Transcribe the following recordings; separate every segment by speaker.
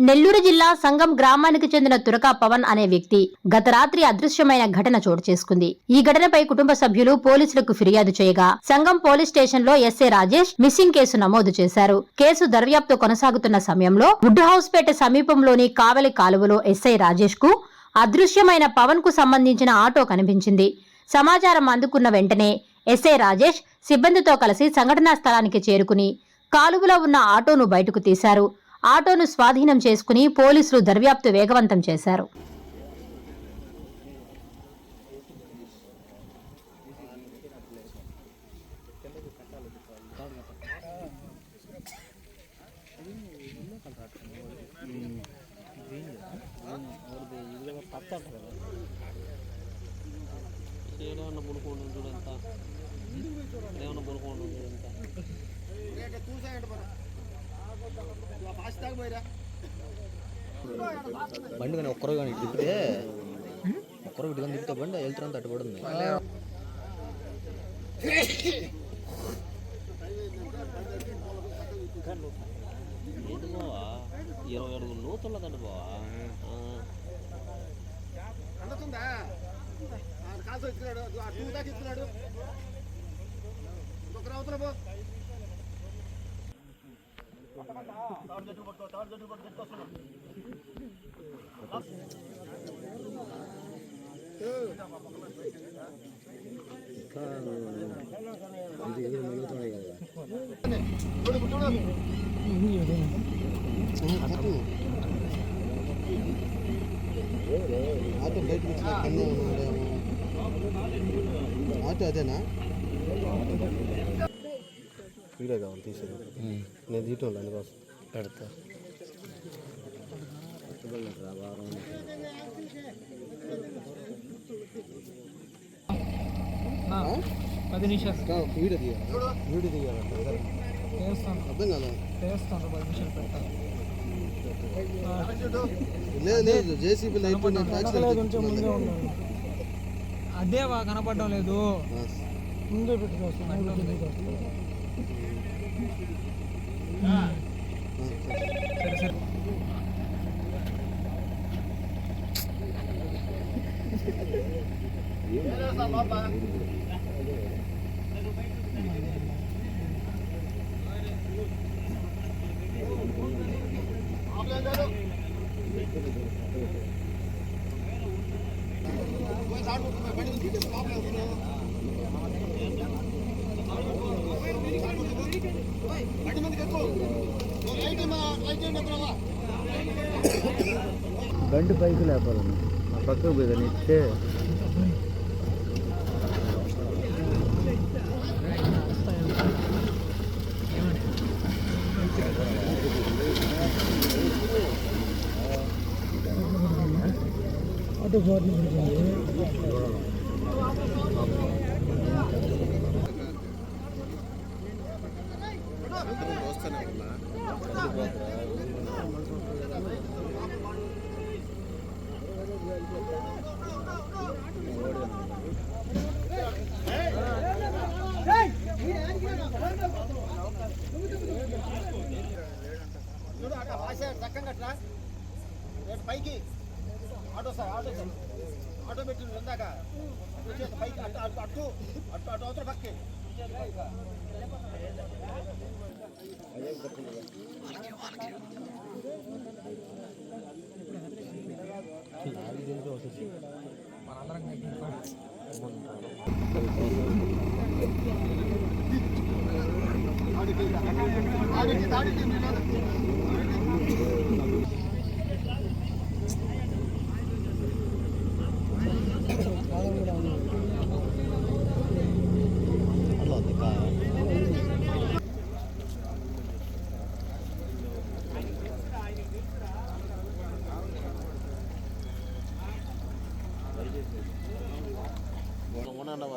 Speaker 1: నెల్లూరు జిల్లా సంగం గ్రామానికి చెందిన తురకా పవన్ అనే వ్యక్తి గత రాత్రి అదృశ్యమైన ఘటన చోటు చేసుకుంది. ఈ ఘటనపై కుటుంబ సభ్యులు పోలీసులకు ఫిర్యాదు చేయగా సంగం పోలీస్ స్టేషన్ లో ఎస్ఐ రాజేష్ మిస్సింగ్ కేసు నమోదు చేశారు. కేసు దర్యాప్తు కొనసాగుతున్న సమయంలో వుడ్ హౌస్ పేట సమీపంలోని కావలి కాలువలో ఎస్ఐ రాజేష్ కు అదృశ్యమైన పవన్ కు సంబంధించిన ఆటో కనిపించింది. సమాచారం అందుకున్న వెంటనే ఎస్ఐ రాజేష్ సిబ్బందితో కలిసి సంఘటనా స్థలానికి చేరుకుని కాలువలో ఉన్న ఆటోను బయటకు తీశారు. ఆటోను స్వాధీనం చేసుకుని పోలీసులు దర్యాప్తు వేగవంతం చేశారు.
Speaker 2: బండి కానీ ఒక్కరు కానీ తిప్పితే ఒక్కరు ఇటు కానీ తిప్పితే బండి వెళ్తున్నా తట్టుబడింది.
Speaker 3: ఏంటి బావా 20 అడుగులు లోతున్నదండి బావా.
Speaker 4: అందుతుందా కాసు వచ్చినాడు టూ దాకా ఇస్తున్నాడు ఇంకొకరు అవుతున్నా బో
Speaker 2: ఆటో బయటకు వచ్చిన కన్నా ఉన్నాడేమో. ఆటో అదేనా? వీడియో కావాలి తీసేది. నేను తీయటం దానికోసం పెడతా.
Speaker 5: వీడియో తీయాలి.
Speaker 2: వీడియో తీయాలంట అర్థం కదా? లేదు లేదు జేసీబీ
Speaker 5: అదే కనపడడం లేదు. ముందే పెట్టుకోవచ్చు. సరే సరే
Speaker 2: బండి పైకి లేపాలి. ఆ పక్కకు పోయి ఇస్తే
Speaker 5: అటు బోర్డు
Speaker 4: పైకి auto sir auto sir auto పెట్టిండు ఇందాక పైకి అటు అటు అటు అటు అటు అవతల పక్కే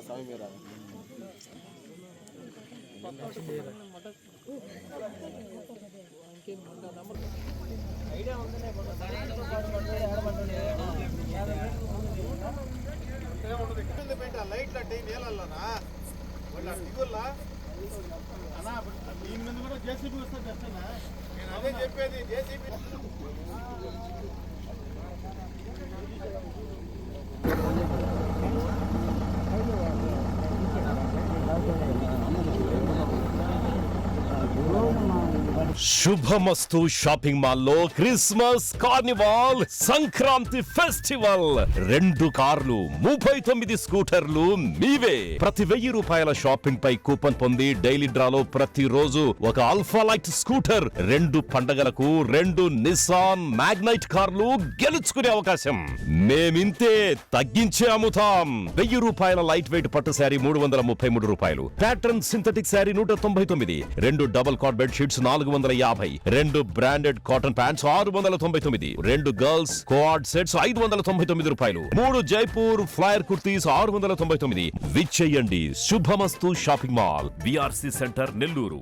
Speaker 2: స్వామి మీరు
Speaker 4: లైట్ల నీళ్ళల్లోనా వాళ్ళ దిగుల్లా అన్నా దీని మీద కూడా జేసీబీ వస్తే బెస్ట్ అన్నా. నేను అదే చెప్పేది జేసీబీ.
Speaker 6: శుభమస్తు షాపింగ్ మాల్లో క్రిస్మస్ కార్నివాల్ సంక్రాంతి ఫెస్టివల్ 2 కార్లు 39 స్కూటర్లు మీవే. ప్రతి 1000 రూపాయల షాపింగ్ పై కూపన్ పొంది డైలీ డ్రాలో ప్రతిరోజు ఒక అల్ఫా లైట్ స్కూటర్, 2 పండగలకు 2 నిసాన్ మ్యాగ్నైట్ కార్లు గెలుచుకునే అవకాశం. మేమింతే తగ్గించే అమ్ముతాం. 1000 రూపాయల లైట్ వెయిట్ పట్టు శారీ 333 రూపాయలు, pattern synthetic sari 199, 2 double cot bed sheets 450, 2 branded cotton pants 699, 2 girls co-ord sets 599 రూపాయలు, 3 జైపూర్ ఫ్లైర్ కుర్తీస్ 699. విచ్చేయండి Shubhamastu shopping mall, BRC centre, Nellore.